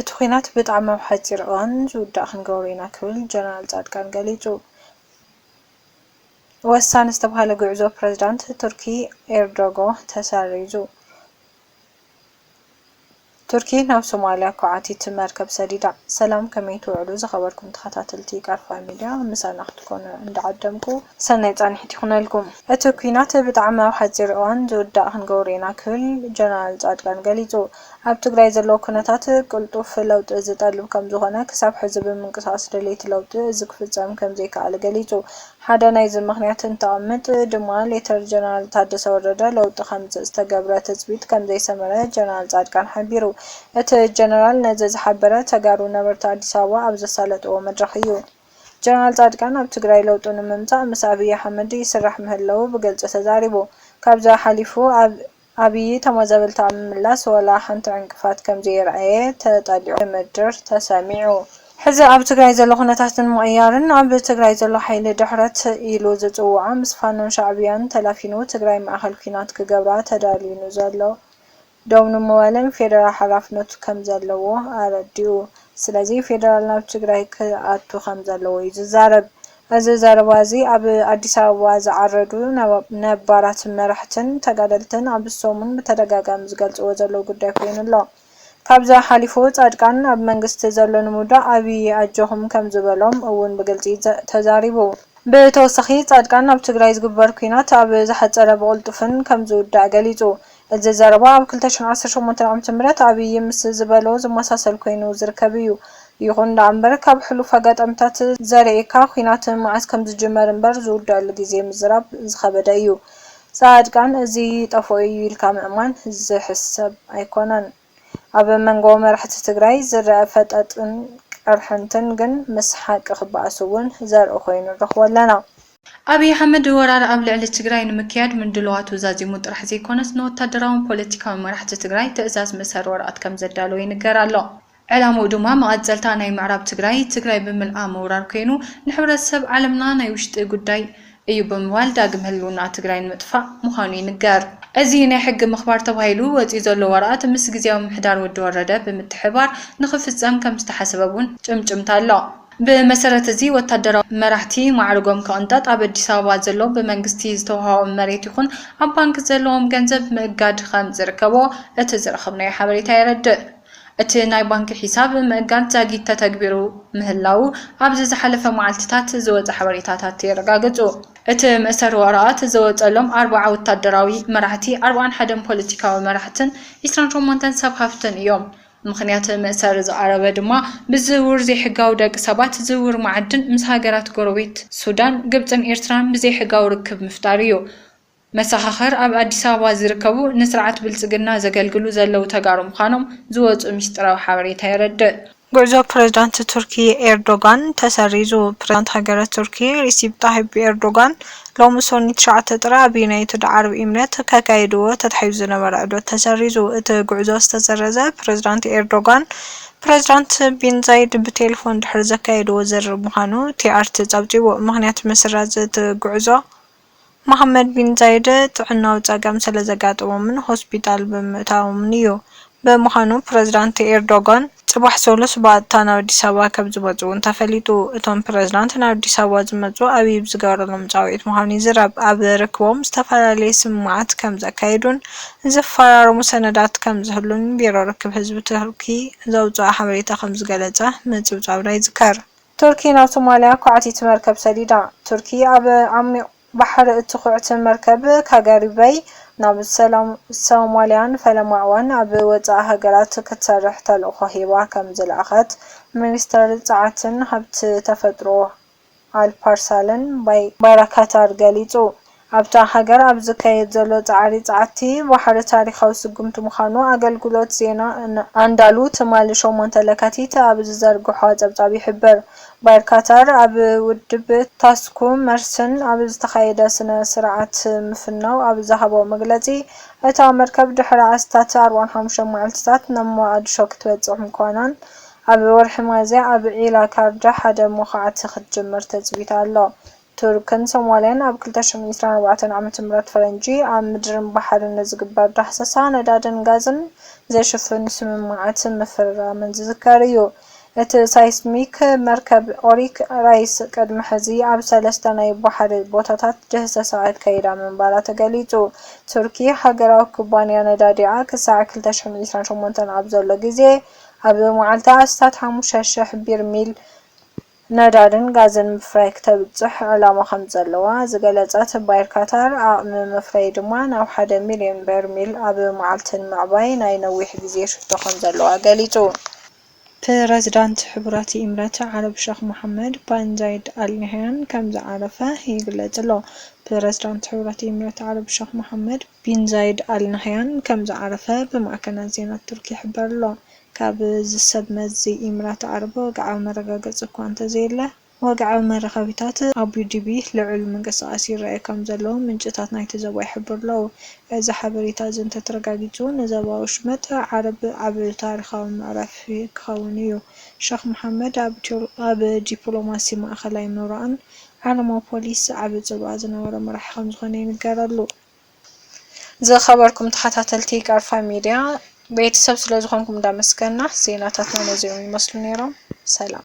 እትኹናት ብጣዕሚ ሓፂር እዋን ዝውዳእ ክንገብሮ ኢና ክብል ጀነራል ጻድቃን ገሊጹ። ወሳኒ ዝተባሃለ ጉዕዞ ፕረዝዳንት ቱርኪ ኤርዶጋን ተሰሪዙ። ቱርኪ ናብ ሶማልያ ኳዓቲት መርከብ ሰዲዳ። ሰላም ከመይ ትውዕሉ ዝኸበርኩም ተኸታተልቲ ቃርፋ ሚድያ ምሳና ክትኮኑ እንዳዓደምኩ ሰናይ ጻንሒት ይኹነልኩም። እቲ ኩናት ብጣዕሚ ኣብ ሓፂር እዋን ዝውዳእ ክንገብሮ ኢና ክብል ጀነራል ጻድቃን ገሊጹ። ኣብ ትግራይ ዘሎ ኩነታት ቅልጡፍ ለውጢ ዝጠልብ ከም ዝኾነ ክሳብ ሕዚ ብምንቅስቓስ ድሌት ለውጢ ዝክፍጸም ከም ዘይከኣለ ገሊጹ። ሓደ ናይዚ ምኽንያት እንተቐምጥ ድማ ሌተር ጀነራል ታደሰ ወረደ ለውጢ ከምጽእ ዝተገብረ ትጽቢት ከም ዘይሰመረ ጀነራል ጻድቃን ሓቢሩ። እቲ ጀነራል ነዚ ዝሓበረ ተጋሩ ነበርቲ አዲስ አበባ ኣብ ዘሳለጥዎ መድረኽ እዩ። ጀነራል ጻድቃን ኣብ ትግራይ ለውጢ ንምምጻእ ምስ ኣብይ ኣሕመድ ይስራሕ ምህላው ብግልፂ ተዛሪቡ። ካብዛ ሓሊፉ ኣብይ ተመዛበልቲ ኣብ ምምላስ ወላ ሓንቲ ዕንቅፋት ከም ዘይረኣየ ተጠሊዑ ምድር ተሰሚዑ። ሕዚ ኣብ ትግራይ ዘሎ ኩነታት ንምቕያርን ኣብ ትግራይ ዘሎ ሓይሊ ድሕረት ኢሉ ዝጽውዖ ምስ ፋኖን ሻዕብያን ተላፊኑ ትግራይ ማእኸል ኩናት ክገብራ ተዳልዩኑ ዘሎ ደው ንምባልን ፌደራል ሓላፍነቱ ከም ዘለዎ ኣረዲኡ። ስለዚ ፌደራል ናብ ትግራይ ክኣቱ ከም ዘለዎ እዩ ዝዛረብ። እዚ ዘረባ እዚ ኣብ አዲስ አበባ ዝዓረዱ ነባራት መራሕትን ተጋደልትን ኣብ ሰሙን ብተደጋጋሚ ዝገልጽዎ ዘለዉ ጉዳይ ኮይኑ ኣሎ። ካብዛ ሓሊፉ ጻድቃን ኣብ መንግስቲ ዘሎ ንምውዳእ ኣብይ ኣጆኹም ከም ዝበሎም እውን ብግልፂ ተዛሪቡ። ብተወሳኺ ጻድቃን ኣብ ትግራይ ዝግበር ኩናት ኣብ ዝሓፀረ ብቕልጡፍን ከም ዝውዳእ ገሊጹ። እዚ ዘረባ ኣብ 2018 ዓ.ም ኣብይ ምስ ዝበሎ ዝመሳሰል ኮይኑ ዝርከብ እዩ። ይኹን እምበር ካብ ሕሉፍ ኣጋጣሚታት ዘርኢካ ኩናት መዓዝ ከም ዝጅመር እምበር ዝውዳእሉ ግዜ ምዝራብ ዝኸበደ እዩ። ጻድቃን እዚ ጠፍኡ እዩ ኢልካ ምእማን ዝሕሰብ ኣይኮነን። ኣብ መንጎ መራሕቲ ትግራይ ዝረአ ፈጠጥን ቀርሕንትን ግን ምስ ሓቂ ክበኣሱ እውን ዘርኢ ኮይኑ ንረኽቦ ኣለና። ኣብይ ኣሕመድ ወራር ኣብ ልዕሊ ትግራይ ንምክያድ ምድለዋቱ ዛዚሙ ጥራሕ ዘይኮነስ ንወታደራውን ፖለቲካዊ መራሕቲ ትግራይ ትእዛዝ መሰር ወረቐት ከም ዘዳለወ ይንገር ኣሎ። ዕላምኡ ድማ መቐፀልታ ናይ ምዕራብ ትግራይ ብምልኣ ምውራር ኮይኑ ንሕብረተሰብ ዓለምና ናይ ውሽጢ ጉዳይ እዩ ብምባል ዳግም ህልውና ትግራይ ንምጥፋእ ምዃኑ ይንገር። እዚ ናይ ሕጊ ምኽባር ተባሂሉ ወፂኡ ዘሎ ወረቐት ምስ ግዝያዊ ምምሕዳር ወዲ ወረደ ብምትሕባር ንኽፍጸም ከም ዝተሓሰበ እውን ጭምጭምታ ኣሎ። ብመሰረት እዚ ወታደራዊ መራሕቲ ማዕርጎም ከቕንጣጥ ኣብ አዲስ አበባ ዘሎ ብመንግስቲ ዝተዋሃቦም መሬት ይኹን ኣብ ባንኪ ዘለዎም ገንዘብ ምእጋድ ከም ዝርከቦ እቲ ዝረኸብናዮ ሓበሬታ የረድእ። እቲ ናይ ባንኪ ሒሳብ ምእጋድ ዛጊድ ተተግቢሩ ምህላው ኣብዚ ዝሓለፈ መዓልትታት ዝወፀ ሓበሬታታት የረጋግጹ። እቲ መእሰሪ ወረቐት ዝወፀሎም 40 ወታደራዊ መራሕቲ 41 ፖለቲካዊ መራሕትን 28 ሰብ ሃፍትን እዮም። ምክንያት መእሰሪ ዝቐረበ ድማ ብዝውውር ዘይሕጋዊ ደቂ ሰባት ዝውውር ማዕድን ምስ ሃገራት ጎረቤት ሱዳን፣ ግብፅን ኤርትራን ብዘይሕጋዊ ርክብ ምፍጣር እዩ። መሰኻኽር ኣብ አዲስ አበባ ዝርከቡ ንስርዓት ብልጽግና ዘገልግሉ ዘለው ተጋሩ ምዃኖም ዝወፁ ሚስጥራዊ ሓበሬታ የረድእ። ጉዕዞ ፕረዝዳንት ቱርኪ ኤርዶጋን ተሰሪዙ። ፕረዝዳንት ሃገረ ቱርኪ ሪሲፕ ጣይብ ኤርዶጋን ሎሚ ሰኒ 9 ጥሪ ኣብ ዩናይትድ ዓረብ ኤምሬት ከካይድዎ ተታሒዙ ዝነበረ ዑደት ተሰሪዙ። እቲ ጉዕዞ ዝተሰረዘ ፕረዝዳንት ኤርዶጋን ፕረዝዳንት ቢን ዛይድ ብቴሌፎን ድሕሪ ዘካይድዎ ዝርብ ምዃኑ ቲአርቲ ጸብጺቡ። ምክንያት ምስራዝ እቲ ጉዕዞ መሐመድ ቢን ዛይድ ጥዕናዊ ጸገም ስለ ዘጋጠሞምን ሆስፒታል ብምእታዎምን እዩ። ብምዃኑ ፕረዝዳንት ኤርዶጋን ጽባሕ ሰሉስ ባእታ ናብ አዲስ አበባ ከም ዝመጹ እውን ተፈሊጡ። እቶም ፕረዝዳንት ናብ አዲስ አበባ ዝመጹ ኣብይ ዝገበረሎም ጻውዒት ምዃኑ ይዝረብ። ኣብ ርክቦም ዝተፈላለየ ስምማዓት ከም ዘካይዱን ዝፈራረሙ ሰነዳት ከም ዝህሉን ቢሮ ርክብ ህዝቢ ቱርኪ ዘውፅኦ ሓበሬታ ከም ዝገለጸ ምጽብጻብና ይዝከር። ቱርኪ ናብ ሶማልያ ኳዕቲት መርከብ ሰዲዳ። ቱርኪ ኣብ ዓሚቕ ባሕሪ እትኹዕት መርከብ ካጋሪበይ ናብ ሶማልያን ፈለማ እዋን ኣብ ወፃኢ ሃገራት ክትሰርሕ ተልእኾ ሂባ ከም ዝለኣኸት ሚኒስተር ጸዓትን ሃብቲ ተፈጥሮ ኣልፓርሳልን ባይራካታር ገሊጹ። ኣብታ ሃገር ኣብ ዝካየድ ዘሎ ጻዕሪ ጸዓቲ ባሕሪ ታሪኻዊ ስጉምቲ ምዃኑ ኣገልግሎት ዜና ኣንዳሉ ትማሊ 8 ለካቲት ኣብ ዝዘርግሖ ጸብጻብ ይሕብር። ባይራካታር ኣብ ውድብ ታስኩ መርስን ኣብ ዝተኻየደ ስነ ስርዓት ምፍናው ኣብ ዝሃቦ መግለጺ እታ መርከብ ድሕሪ ኣስታት 45 መዓልትታት ናብ ሞቃዲሾ ክትበጽሕ ምዃናን ኣብ ወርሒ ሚያዝያ ኣብ ዒላ ካርዳ ሓደ መኹዓቲ ክትጅምር ተጽቢታ ኣሎ። ቱርክን ሶማልያን ኣብ 2024 ዓ.ም ፈረንጂ ኣብ ምድርን ባሕርን ዝግበር ዳህሰሳ ነዳድን ጋዝን ዘሽፍን ስምምዓት ምፍራምን ዝዝከር እዩ። እቲ ሳይስሚክ መርከብ ኦሪክ ራይስ ቅድሚ ሕዚ ኣብ 3 ናይ ባሕሪ ቦታታት ጅህሰሳት ከይዳ ምንባራ ተገሊጹ። ቱርኪ ሃገራዊ ኩባንያ ነዳዲኣ ክሳዕ 2028 ኣብ ዘሎ ግዜ ኣብ መዓልቲ ኣስታት 5,000 ቢርሚል ነዳድን ጋዝን ምፍራይ ክተብጽሕ ዕላማ ከም ዘለዋ ዝገለጸት ባይር ካታር ዓቕሚ ምፍራይ ድማ ናብ 1 ሚልዮን በርሚል ኣብ መዓልቲ ምዕባይ ናይ ነዊሕ ግዜ ሽቶ ከም ዘለዋ ገሊጹ። ፕረዚዳንት ሕቡራት ኢሚራት ዓረብ ሼኽ መሐመድ ቢን ዛይድ አል ናህያን ከም ዝዓረፈ ይግለጽ ኣሎ። ፕረዚዳንት ሕቡራት ኢሚራት ዓረብ ሼኽ መሐመድ ቢን ዛይድ አል ናህያን ከም ዝዓረፈ ብማዕከናት ዜና ቱርኪ ይሕበር ኣሎ። ካብ ዝሰብ መዚ ኢሚራት ዓረብ ወግዓዊ መረጋገፂ እኳ እንተዘየለ ወግዓዊ መራኸቢታት ኣቡዳቢ ልዑል ምንቅስቓስ ይረኣይ ከም ዘለዎ ምንጭታት ናይቲ ዞባ ይሕብሩ ኣለዉ። እዚ ሓበሬታ እዚ እንተተረጋጊጹ ንዞባ ወሽመጥ ዓረብ ዓቢ ታሪኻዊ ምዕራፍ ክኸውን እዩ። ሼኽ መሐመድ ኣብ ዲፕሎማሲ ማእከላይ ምውራቕን ዓለማዊ ፖሊስ ዓቢ ጽልዋ ዝነበረ መራሒ ከም ዝኾነ ይንገር ኣሎ። ዝኸበርኩም ተኸታተልቲ ቃርፋ ሚድያ ቤተሰብ ስለ ዝኾንኩም እንዳመስገንና ዜናታትና ነዚኦም ይመስሉ ነይሮም። ሰላም